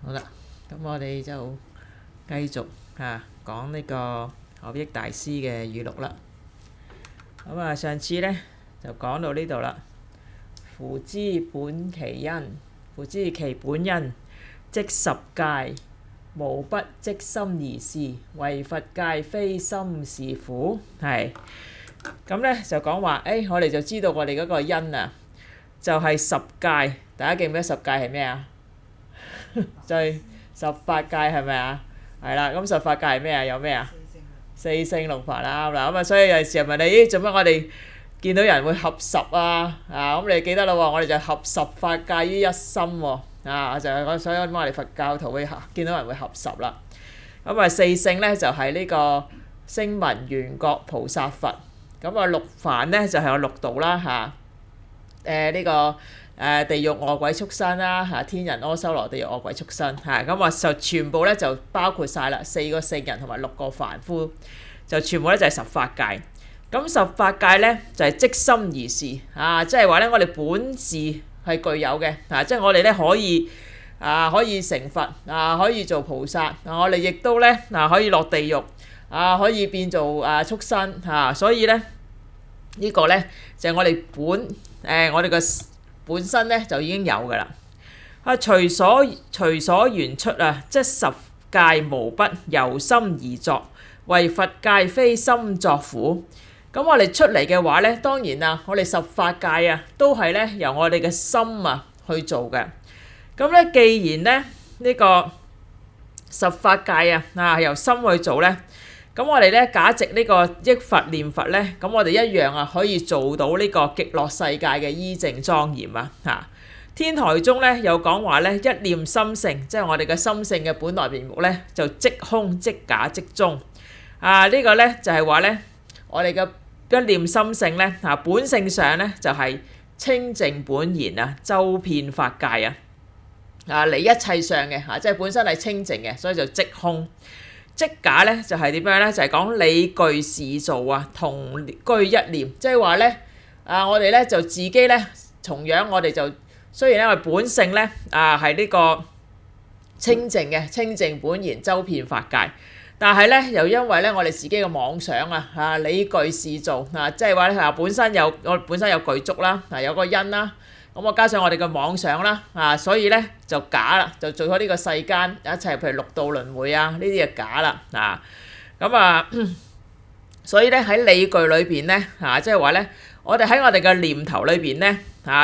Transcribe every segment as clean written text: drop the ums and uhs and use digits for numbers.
好啦，咁我哋就繼續講呢個學益大師嘅語錄啦。咁上次呢就講到呢度啦。夫知本其因，夫知其本因，即十戒，無不即心而事，唯佛戒非心是苦。係咁呢就講話，我哋就知道我哋嗰個因啊，就係十戒。大家記唔記得十戒係咩啊？就係十法界係咪啊？係啦，咁十法界係咩啊？有咩啊？四聖六法啦，啱啦。咁所以有時問你，做乜我哋見到人會合十啊？咁你記得啦喎，我哋就合十法界於一心喎。就係所以我哋佛教徒會見到人會合十啦。咁四聖呢，就係呢個聲聞緣覺菩薩佛。咁六梵呢，就係有六道啦呢個地獄餓鬼畜生啦，天人阿修羅地獄餓鬼畜生咁就全部咧就包括晒啦，四個聖人同埋六個凡夫就全部咧就係十法界。咁十法界咧就係即心而事即係話咧我哋本事係具有嘅即係我哋咧可以成佛可以做菩薩我哋亦都咧可以落地獄可以變做畜生所以咧呢個咧就係我哋我哋嘅本身咧就已經有㗎啦。隨所緣出即十戒無不由心而作，唯佛戒非心作苦。咁我哋出嚟嘅話咧，當然我哋十法界都係咧由我哋嘅心去做嘅。咁咧既然咧呢個十法界由心去做咧，咁我哋咧假藉呢個憶佛念佛咧，咁我哋一樣可以做到呢個極樂世界嘅依淨莊嚴天台宗咧有講話咧，一念心性，即係我哋嘅心性嘅本來面目咧，就即空即假即中呢個咧就係話咧，我哋嘅一念心性咧本性上咧就係清淨本然周遍法界離一切相嘅即係本身係清淨嘅，所以就即空。即假咧就係點樣咧？就係講理具事做同居一念，即係話咧我哋咧就自己咧同樣我哋就雖然咧我哋本性咧係呢個清淨嘅清淨本然周遍法界，但係咧又因為咧我哋自己嘅妄想理具事做即係話咧我本身有具足啦有個因啦。咁我加上我哋嘅妄想啦所以咧就假啦，就做咗呢個世間一切，譬如六道輪迴呢啲就假啦所以咧喺理具裏邊咧即係話咧，我哋喺我哋嘅念頭裏邊咧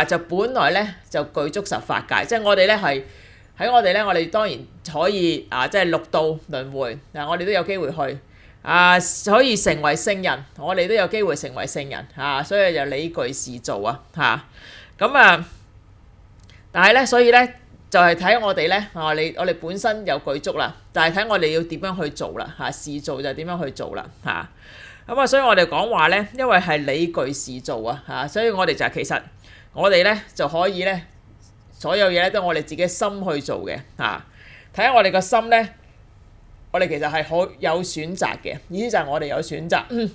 就本來咧就具足十法界，即係我哋咧係喺我哋咧，我哋當然可以即係六道輪迴我哋都有機會去可以成為聖人，我哋都有機會成為聖人所以就理具事做咁但係咧，所以咧就係睇我哋咧我哋本身有具足啦，但係睇我哋要點樣去做啦事做就點樣去做啦所以我哋講話咧，因為係理具事做所以我哋就其實我哋咧就可以咧所有嘢咧都我哋自己心去做嘅睇下我哋個心咧，我哋其實係好有選擇嘅，意思就係我哋有選擇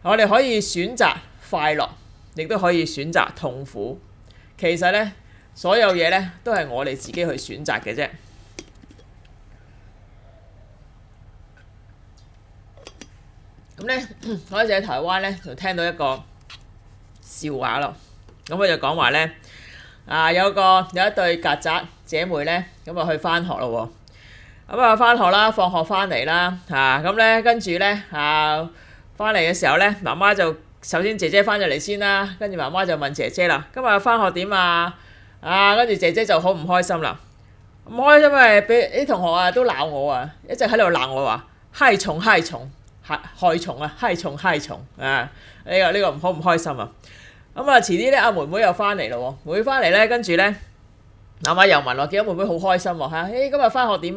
我哋可以選擇快樂，亦都可以選擇痛苦。其實咧，所有嘢咧都係我哋自己去選擇嘅啫。咁咧，我一直喺台灣咧就聽到一個笑話咯。咁佢就講話咧，有一對曱甴姐妹咧，咁去返學咯喎。咁返學啦，放學返嚟啦，咁咧跟住咧返嚟嘅時候咧，媽媽就首先姐姐返咗嚟先啦，跟住媽媽就問姐姐啦：今日返學點跟住姐姐就好唔開心啦，唔開心因為俾啲同學都鬧我一直喺度鬧我話害蟲害蟲害蟲害蟲害蟲呢個唔好唔開心咁遲啲咧阿妹妹又返嚟咯喎，妹妹返嚟咧跟住咧媽媽又問我，見到妹妹好開心喎今日返學點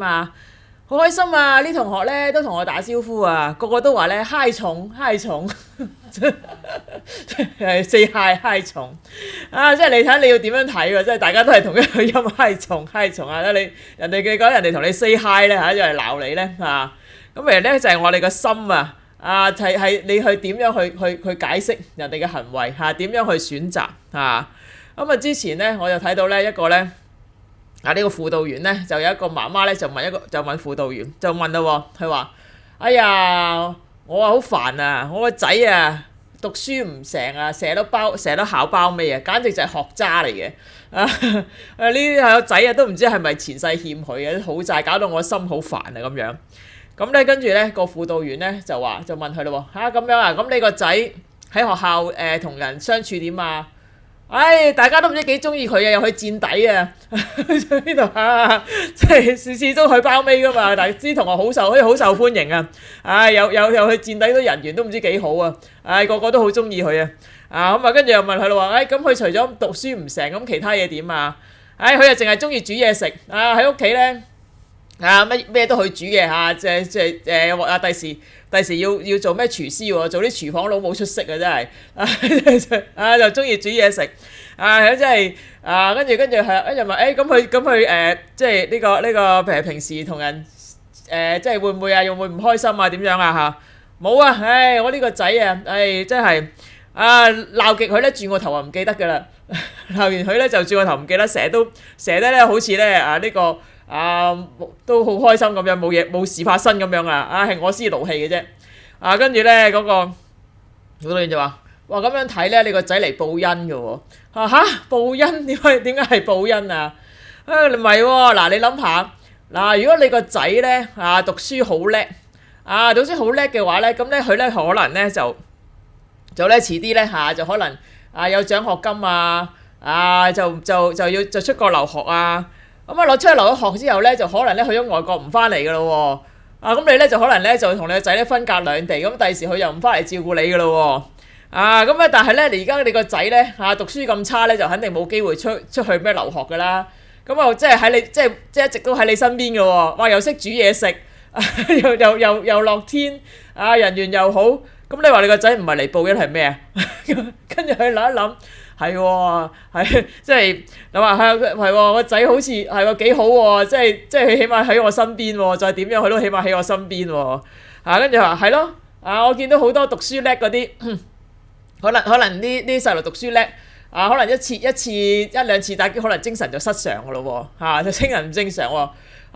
好開心啲同學咧都同我打招呼個個都話咧嗨蟲嗨蟲四嗨蟲即係你睇你要點樣睇喎，即係大家都係同一個音嗨蟲嗨蟲你人哋講人哋同你 say hi 咧就係鬧你咧咁其實咧就係我哋個心係你去點樣去解釋人哋嘅行為點樣去選擇之前咧我就睇到咧一個咧呢個輔導員咧就有一個媽媽咧就問輔導員就問啦喎，佢話：哎呀，我好煩啊，我個仔啊讀書唔成啊，成日都考包尾啊，簡直就係學渣嚟嘅。呢啲個仔啊都唔知係咪前世欠佢嘅好債，搞到我心好煩啊咁樣。咁咧跟住咧個輔導員咧就問佢咯喎，咁樣啊，咁你個仔喺學校同人相處點啊？大家都唔知幾中意佢啊，又去墊底啊，喺呢度即係次次都去包尾噶嘛，但係啲同學好受歡迎啊，又去墊底，啲人緣都唔知幾好啊，個個都好中意佢啊，咁啊跟住又問佢咯喎，咁佢除咗讀書唔成，咁其他嘢點啊？佢又淨係中意煮嘢食喺屋企咧。咩都去煮嘅第時要做咩廚師喎，做啲廚房佬冇出息啊真係，就中意煮嘢食真係跟住問咁佢即係呢個平時同人即係會唔會又會唔開心啊點樣啊冇啊，我呢個仔啊真係鬧極佢咧轉個頭就唔記得㗎啦，鬧完佢咧就轉個頭唔記得，成日咧好似咧呢個。都好開心咁樣，冇事發生咁樣係我先勞氣嘅啫。跟住咧嗰個輔導員就話：哇咁樣睇咧，你個仔嚟報恩嘅喎。嚇報恩點解係報恩啊？唔係喎，嗱你諗下，嗱如果你個仔咧讀書好叻讀書好叻嘅話咧，咁咧佢咧可能咧就咧遲啲咧就可能有獎學金就出國留學咁攞出去留咗學之後咧，就可能咧去咗外國唔翻嚟㗎咯喎。咁你咧就可能咧就同你個仔咧分隔兩地，咁第時佢又唔翻嚟照顧你㗎咯喎。但係咧，而家你個仔咧讀書咁差咧，就肯定冇機會出去咩留學㗎啦。咁即係喺你即係一直都喺你身邊㗎喎。哇！又識煮嘢食，又樂天人緣又好。咁你話你個仔唔係嚟報恩係咩啊？跟住佢諗一諗。係喎，即係你話係喎，個仔好似係喎幾好喎，即係佢起碼喺我身邊喎，再點樣佢都起碼喺我身邊喎。跟住話係咯，我見到好多讀書叻嗰啲，可能啲細路讀書叻可能一兩次打擊，可能精神就失常㗎咯喎，就精神唔正常喎。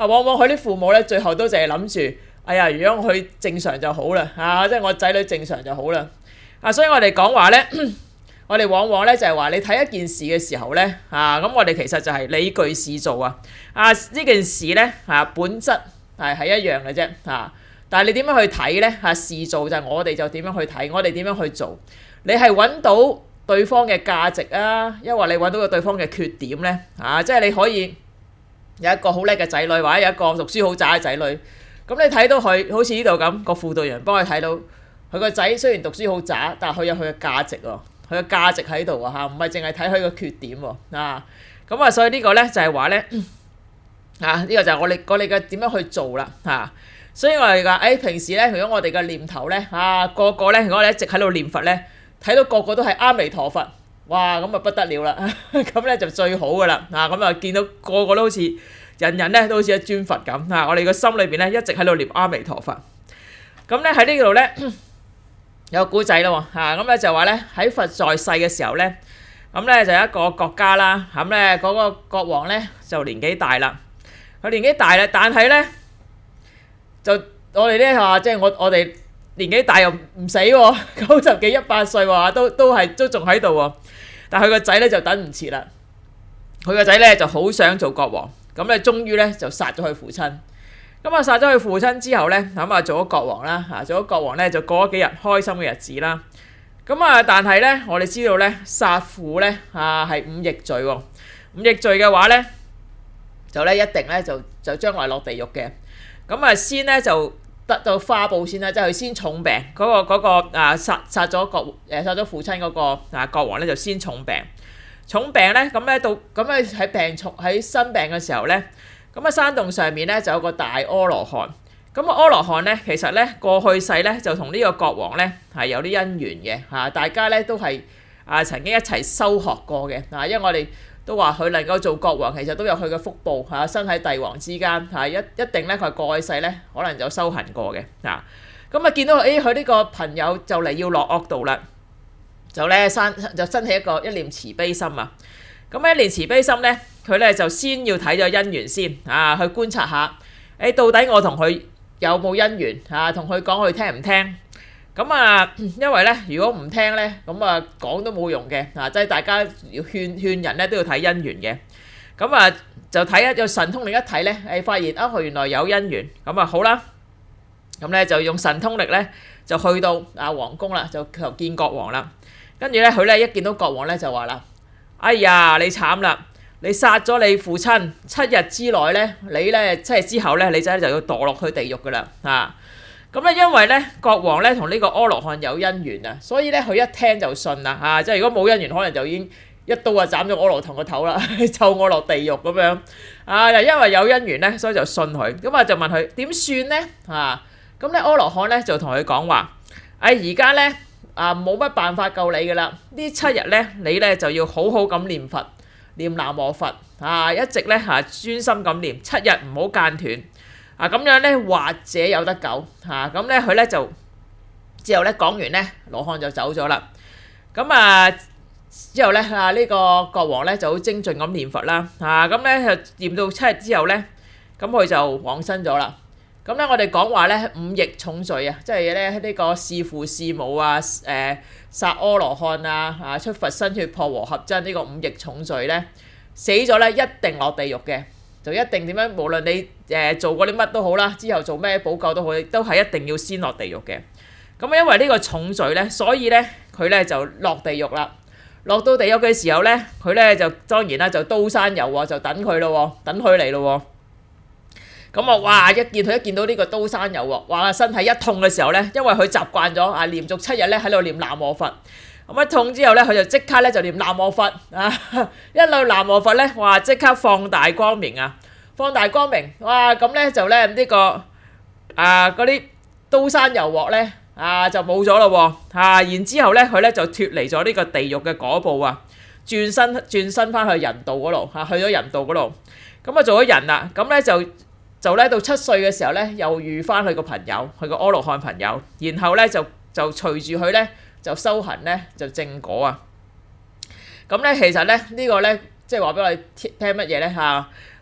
往往佢啲父母咧，最後都淨係諗住，哎呀，如果佢正常就好啦，即係我仔女正常就好啦。所以我哋講話咧。我哋往往咧就係話你睇一件事嘅時候咧咁我哋其實就係理據事做呢件事咧本質係一樣嘅啫但係你點樣去睇咧事做就係我哋就點樣去睇，我哋點樣去做？你係揾到對方嘅價值抑或你揾到個對方嘅缺點咧即係你可以有一個好叻嘅仔女，或者有一個讀書好渣嘅仔女，咁你睇到佢好似呢度咁，個輔導員幫佢睇到佢個仔雖然讀書好渣，但係佢有佢嘅價值喎。佢嘅價值喺度唔係淨係睇佢個缺點喎所以呢個咧就係話咧呢個就係我哋嘅點樣去做啦所以我哋話平時咧，如果我哋嘅念頭咧個個咧，如果我哋一直喺度念佛咧，睇到個個都係阿彌陀佛，哇咁啊不得了啦咁咧就最好噶啦咁見到個個都好似人咧都好似一尊佛咁我哋個心裏邊咧一直喺度念阿彌陀佛。咁咧喺呢度咧。有個古仔咯喎咁咧就話咧喺佛在世嘅時候咧，咁咧就有一個國家啦，咁咧嗰個國王咧就年紀大啦，佢年紀大啦，但係咧就我哋咧即係我哋年紀大又唔死喎，90幾100歲喎，都仲喺度喎，但係佢個仔咧就等唔切啦，佢個仔咧就好想做國王，咁咧終於咧就殺咗佢父親。殺咗佢父親之後咧，做咗國王啦做咗國王咧就過咗幾日開心嘅日子啦。但係咧我哋知道咧殺父咧係五逆罪喎，五逆罪嘅話咧就咧一定咧就將來落地獄嘅。先咧就得到花報先啦，即係佢先重病嗰個殺咗父親嗰個國王咧就先重病咧喺生病嘅時候咧。山洞上面咧就有個大阿羅漢，阿羅漢咧其實咧過去世咧就同呢個國王咧係有啲姻緣嘅大家咧都係曾經一齊修學過嘅因為我哋都話佢能夠做國王，其實都有佢嘅福報身喺帝王之間一定咧佢過去世咧可能有修行過嘅見到佢呢個朋友就嚟要落惡道啦，就生起一念慈悲心一念慈悲心咧。佢咧就先要睇咗姻緣先去觀察下，到底我同佢有冇姻緣同佢講佢聽唔聽？咁因為咧如果唔聽咧，咁講都冇用嘅即係大家要勸人咧都要睇姻緣嘅。咁就睇有神通力一睇咧，發現佢原來有姻緣，咁好啦。咁咧就用神通力咧就去到皇宮啦，就求見國王啦。跟住咧佢咧一見到國王咧就話啦：哎呀，你慘啦！你殺咗你父親7日之內咧，你咧7日之後咧，你就要墮落去地獄噶啦咁咧因為咧國王咧同呢個阿羅漢有姻緣啊，所以咧佢一聽就信啦即係如果冇姻緣，可能就已經一刀斬咗阿羅漢個頭啦，就我落地獄咁樣因為有姻緣咧，所以就信佢。咁就問佢點算咧咁咧阿羅漢咧就同佢講話：而家咧冇乜辦法救你噶啦，呢7日咧你咧就要好好咁念佛，念南無佛一直咧專心咁念7日，唔好間斷咁樣咧或者有得救咁咧佢咧就之後咧講完咧，羅漢就走咗啦。咁之後咧呢個國王咧就好精進咁念佛啦咁咧就念到7日之後咧，咁佢就往生咗啦。咁咧我哋講話咧五逆重罪即係咧呢個弒父弒母殺阿羅漢出佛身血破和合真呢個五逆重罪咧，死咗咧一定落地獄嘅，就一定點樣？無論你做過啲乜都好啦，之後做咩補救都好，都係一定要先落地獄嘅。咁因為呢個重罪咧，所以咧佢咧就落地獄啦。落到地獄嘅時候咧，佢咧就當然啦，就刀山油鑊就等佢咯，等佢嚟咯。咁哇！一見到呢個刀山油鑊，哇！身體一痛嘅時候咧，因為佢習慣咗連續7日咧喺度念南無佛，咁一痛之後咧，佢就即刻咧就念南無佛一路南無佛咧，哇！即刻放大光明放大光明，哇！咁咧就咧呢個嗰啲刀山油鑊咧就冇咗咯然之後咧佢咧就脫離咗呢個地獄嘅果報轉身翻去人道嗰度去咗人道嗰度，咁做咗人啦，咁咧就咧到7歲嘅時候咧，又遇翻佢個朋友，佢個阿羅漢朋友，然後咧就隨住佢咧就修行咧就正果咁咧其實咧呢個咧即係話俾我哋聽乜嘢咧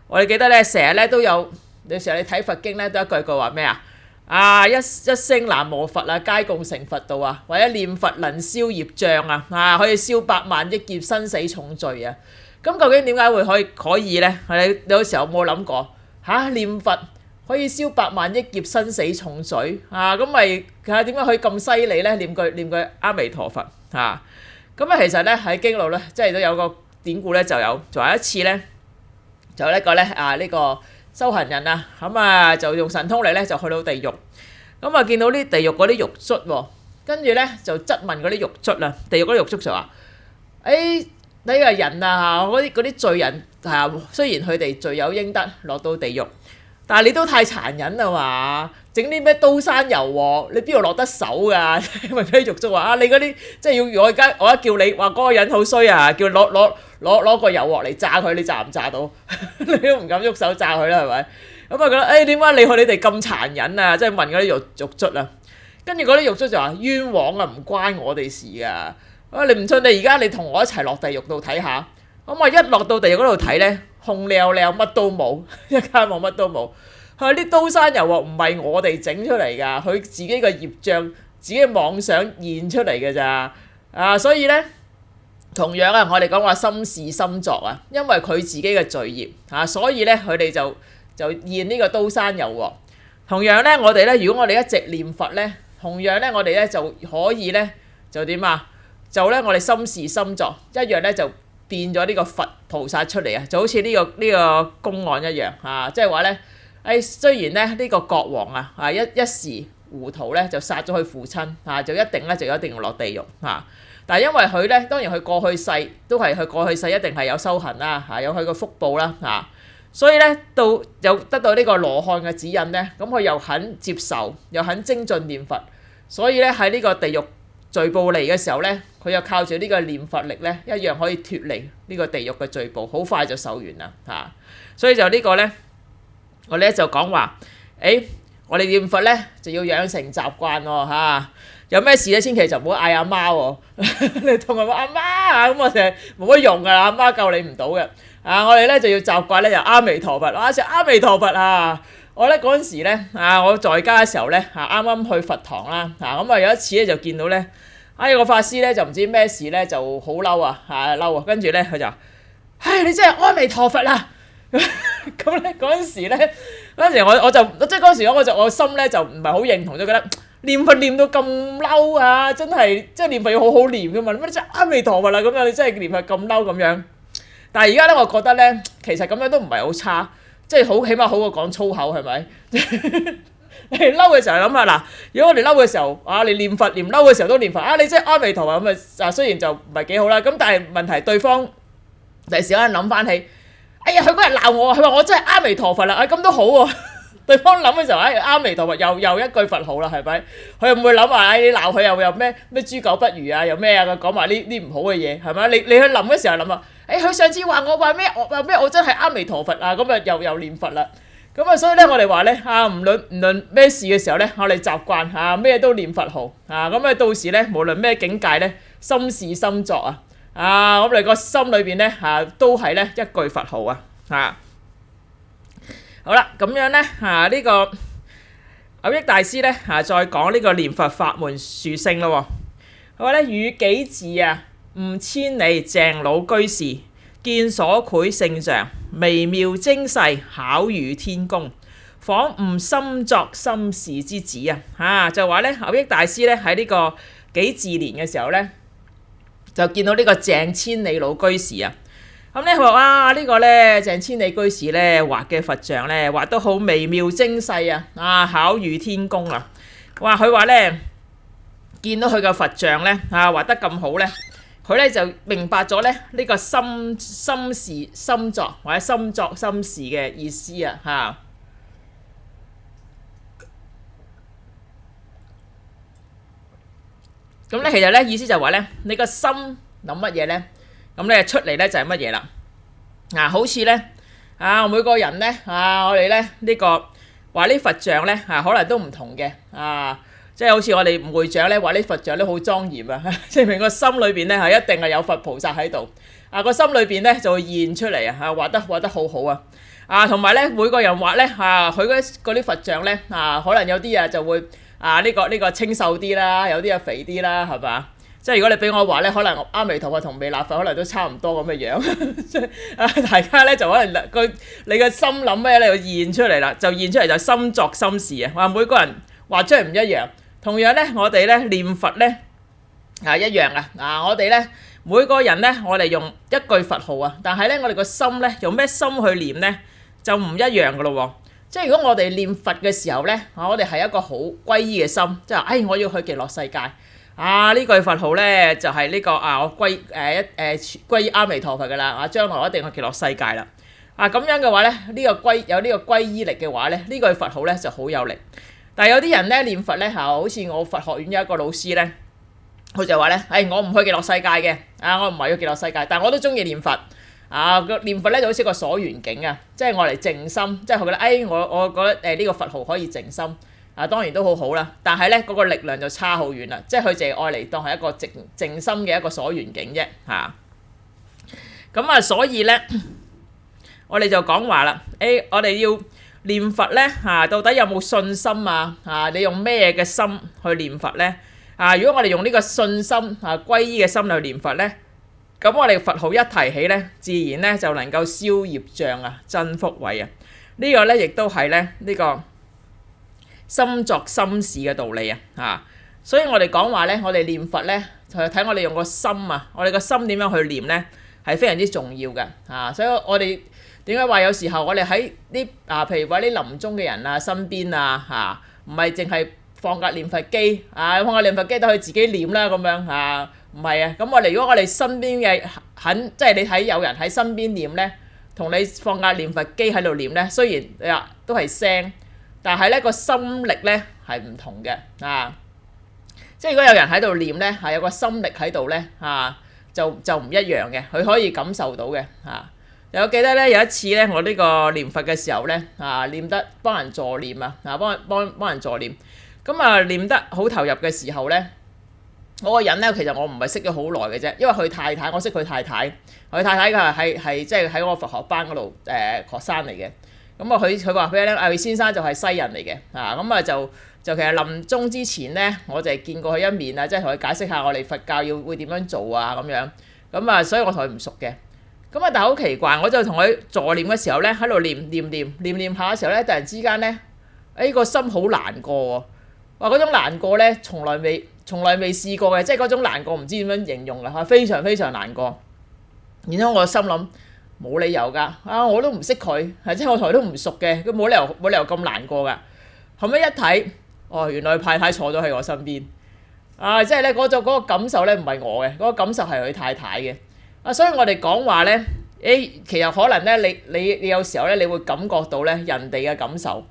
我哋記得咧成日咧都有，有時候你睇佛經咧都一句話咩一聲南無佛皆共成佛道或者念佛能消業障可以消百萬億劫生死重罪咁究竟點解會可以咧？你有時候有冇諗過？念佛可以消百萬億劫生死重罪咁咪點解可以咁犀利咧？念句阿彌陀佛咁其實咧喺經路咧，即係都有個典故咧，仲有一次咧，就一個咧呢個修行人就用神通力咧就去到地獄，咁見到啲地獄嗰啲獄卒跟住咧就質問嗰啲獄卒地獄嗰啲獄卒就話：呢個人嗰啲罪人雖然佢哋罪有應得落到地獄，但係你都太殘忍啦嘛！整啲咩刀山油鑊，你邊度落得手㗎？因為啲獄卒話你嗰啲即係要我而家叫你話嗰個人好衰叫攞個油鑊嚟炸佢，你炸唔炸到？你都唔敢喐手炸佢啦，係咪？咁覺得點解你哋咁殘忍即係問嗰啲獄卒跟住嗰啲獄卒就話：冤枉唔關我哋事㗎。你唔信？你而家你同我一齊落地獄度睇下。咁一落到地獄嗰度睇咧，空溜溜乜都冇，一間冇乜都冇。佢啲刀山油鑊唔係我哋整出嚟㗎，佢自己個業障、自己嘅妄想現出嚟㗎咋所以咧，同樣我哋講話心事心作因為佢自己嘅罪業所以咧佢哋就現呢個刀山油鑊。同樣咧，我哋咧，如果我哋一直念佛咧，同樣咧，我哋咧就可以咧就點就咧，我哋心事心作一樣咧，就變咗呢個佛菩薩出嚟就好似呢個公案一樣即係話咧，雖然咧呢個國王一時糊塗咧就殺咗佢父親就一定要落地獄但係因為佢咧，當然佢過去世都係佢過去世一定係有修行啦有佢個福報啦所以咧又得到呢個羅漢嘅指引咧，咁佢又肯接受，又肯精進念佛，所以咧喺呢個地獄罪報嚟嘅時候咧，佢又靠住呢個念佛力咧，一樣可以脫離呢個地獄嘅罪報，好快就受完啦所以就呢個咧，我哋咧就講話，我哋念佛咧就要養成習慣有咩事咧，千祈就唔好嗌阿媽喎。你同佢話阿媽啊，咁我就冇乜用噶啦，阿媽救你唔到嘅。我哋咧就要習慣咧，就阿彌陀佛，成阿彌陀佛啊！我咧嗰陣時咧我在家嘅時候咧啱啱去佛堂啦咁有一次咧就見到咧有個法師咧就唔知咩事咧就好嬲嬲啊，跟住咧佢就你真係阿彌陀佛啦！咁咧嗰陣時咧我就即係嗰陣時我心咧就唔係好認同，就覺得念佛念到咁嬲真係即係念佛要好好念噶嘛，乜你真係阿彌陀佛啦咁樣，你真係念佛咁嬲咁樣。但係而家咧，我覺得咧其實咁樣都唔係好差。即係好，起碼好過講粗口係咪？你嬲嘅時候諗下嗱，如果我哋嬲嘅時候你念佛念嬲嘅時候都念佛你真係阿彌陀佛咁雖然就唔係幾好啦，咁但係問題對方第時可能諗翻起，哎呀佢嗰日鬧我，佢話我真係阿彌陀佛啦，咁都好喎。對方諗嘅時候阿彌陀佛又一句佛號啦，係咪？佢又唔會諗話你鬧佢又咩豬狗不如又咩講埋呢啲唔好嘅嘢係咪？你去諗嘅時候諗佢上次話我話咩我真係阿彌陀佛咁又念佛啦。咁所以咧我哋話咧唔論咩事嘅時候咧，我哋習慣咩都念佛號咁到時咧無論咩境界咧，心事心作我哋個心裏邊咧都係咧一句佛號好啦，咁樣咧呢個蕅益大師咧再講呢個念佛法門殊勝咯。佢話咧與己字悟千里鄭老居士，見所繪聖像，微妙精細，巧如天工，仿悟心作心事之旨就話咧蕅益大師咧喺呢個己巳年嘅時候咧，就見到呢個鄭千里老居士咁咧佢話哇呢個咧鄭千里居士咧畫嘅佛像咧畫得好微妙精細巧如天工哇佢話咧見到佢嘅佛像咧畫得咁好咧，佢咧就明白咗咧呢個心事心作或者心作心事嘅意思咁咧其實咧意思就話咧你個心諗乜嘢咧？咁咧出嚟咧就係乜嘢啦？好似咧每個人咧我哋咧呢個話啲佛像咧可能都唔同嘅即係好似我哋會長咧話啲佛像都好莊嚴證明個心裏邊咧一定係有佛菩薩喺度個心裏邊咧就會現出嚟畫得好好同埋咧每個人畫咧佢嗰啲佛像咧可能有啲就會呢個清秀啲啦，有啲肥啲啦，係嘛？即係如果你俾我話咧，可能阿彌陀佛同彌勒佛可能都差唔多咁嘅樣。即係大家咧就可能你個心諗咩咧，就現出嚟啦，就現出嚟就心作心事話每個人畫出嚟唔一樣。同樣咧，我哋咧念佛咧一樣我哋咧每個人咧，我哋用一句佛號但係咧我哋個心咧用咩心去念咧就唔一樣噶咯喎。即係如果我哋念佛嘅時候咧，我哋係一個好歸依嘅心，即係我要去極樂世界。呢句佛號咧就係呢個我歸依阿彌陀佛噶啦，將來我一定去極樂世界啦。咁樣嘅話咧，有呢個歸依力嘅話咧，呢句佛號咧就好有力。但係有啲人咧念佛咧好似我佛學院有一個老師咧，佢就話咧，我唔去極樂世界嘅，我唔係要極樂世界，但係我都中意念佛。念佛咧就好似個所緣境即係我嚟靜心，即係佢覺得我覺得呢個佛號可以靜心。當然都好好啦，但係咧嗰個力量就差好遠啦，即係佢淨係愛嚟當係一個靜心嘅一個所緣境啫所以咧我哋就講話啦，我哋要念佛咧到底有冇信心你用咩嘅心去念佛咧如果我哋用呢個信心歸依嘅心去念佛咧，咁我哋佛號一提起咧，自然咧就能夠消業障增福慧呢個咧亦都係咧呢個心作心事嘅道理所以我哋講話咧，我哋念佛咧就係睇我哋用個心我哋個心點樣去念咧係非常之重要嘅所以我哋點解話有時候我哋喺啲譬如話啲臨終嘅人身邊唔係淨係放架念佛機放架念佛機都可以自己念啦咁樣唔係咁如果我哋身邊嘅即係你睇有人喺身邊念咧，同你放架念佛機喺度念咧，雖然都係聲，但係咧個心力咧係唔同嘅即係如果有人喺度念咧有個心力喺度咧就唔一樣嘅，佢可以感受到嘅我記得咧有一次咧，我呢個念佛嘅時候咧念得幫人助念幫人助念，咁念得好投入嘅時候咧嗰個人咧，其實我唔係識咗好耐嘅啫，因為佢太太，我識佢太太，佢太太佢係即係喺我佛學班嗰度學生嚟嘅。咁啊，佢話俾你聽，魏先生就係西人嚟嘅咁啊就其實臨終之前咧，我就係見過佢一面啊，即係同佢解釋下我哋佛教會點樣做啊咁樣。咁啊，所以我同佢唔熟嘅。咁啊，但係好奇怪，我就同佢助念嘅時候咧，喺度念下嘅時候咧，突然之間咧，個心好難過喎。話嗰種難過咧，從來未試過嘅，即係嗰種難過唔知點樣形容啊，非常非常難過。然之後我心諗冇理由㗎，我都唔識佢，即係我同佢都唔熟嘅，佢冇理由咁難過㗎。後尾一睇，原來太太坐咗喺我身邊，即係咧嗰個感受咧唔係我嘅，嗰個感受係佢太太嘅。所以我哋講話咧，其實可能咧，你有時候咧，你會感覺到咧人哋嘅感受。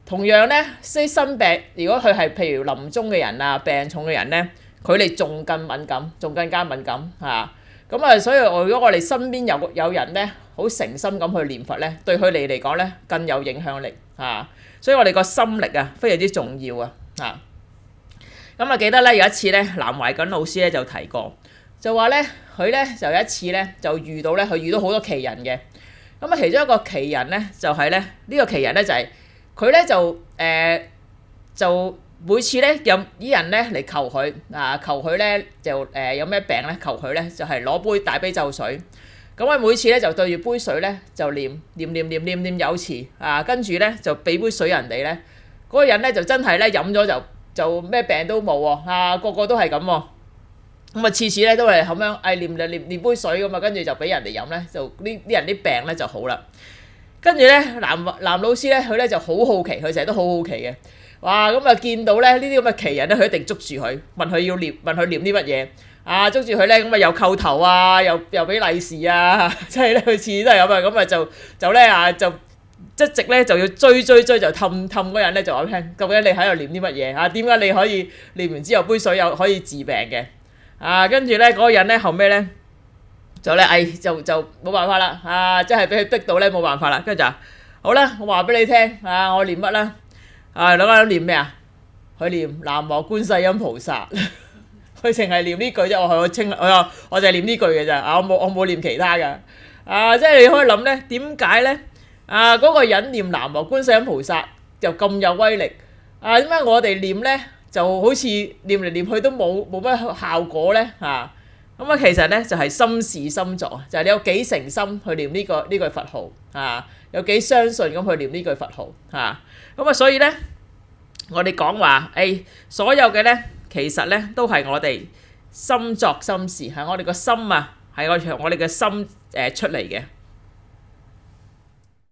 同樣咧，啲生病，如果佢係譬如臨終嘅人啊、病重嘅人咧，佢哋仲更敏感，仲更加敏感嚇。所以如果我哋身邊有人咧，好誠心咁去念佛咧，對佢哋嚟講咧更有影響力嚇。所以我哋個心力啊，非常之重要啊嚇。記得咧有一次咧，南懷瑾老師咧就提過，就話咧佢咧就有一次咧就遇到好多奇人嘅。其中一個奇人咧就係咧呢個奇人咧就係。佢咧就每次咧有啲人咧嚟求佢求佢咧就有咩病咧求佢咧就係攞杯大悲咒水。每次咧就對住杯水咧就念有詞跟住咧就俾杯水人哋咧，嗰個人咧就真係咧飲咗就咩病都冇喎個個都係咁喎。次次咧都係咁樣念杯水咁跟住就俾人哋飲咧，就呢啲人啲病咧就好啦。跟住咧，南老師咧，佢咧就好好奇，佢成日都好好奇嘅。哇！見到咧呢啲咁嘅奇人咧，佢一定捉住佢，問佢念啲乜嘢捉住佢咧，又叩頭又俾利是即係咧佢次次都係咁就咧就一直咧就要追就氹嗰人咧就話聽，究竟你喺度念啲乜嘢點解你可以念完之後杯水又可以治病嘅跟住咧嗰個人咧後尾咧。就冇辦法啦即係俾佢逼到咧冇辦法啦，跟住就好啦，我話俾你聽我念乜啦兩個人念咩啊？佢念南無觀世音菩薩，佢淨係念呢句啫。我就係念呢句嘅咋我冇念其他噶即係你可以諗咧，點解咧嗰個人念南無觀世音菩薩就咁有威力點解我哋念咧就好似念嚟念去都冇乜效果咧其實咧就係心事心作就係你有幾誠心去念呢句佛號有幾相信咁去念呢句佛號所以咧我哋講話所有嘅咧其實咧都係我哋心作心事，係我哋個心係我哋嘅心出嚟嘅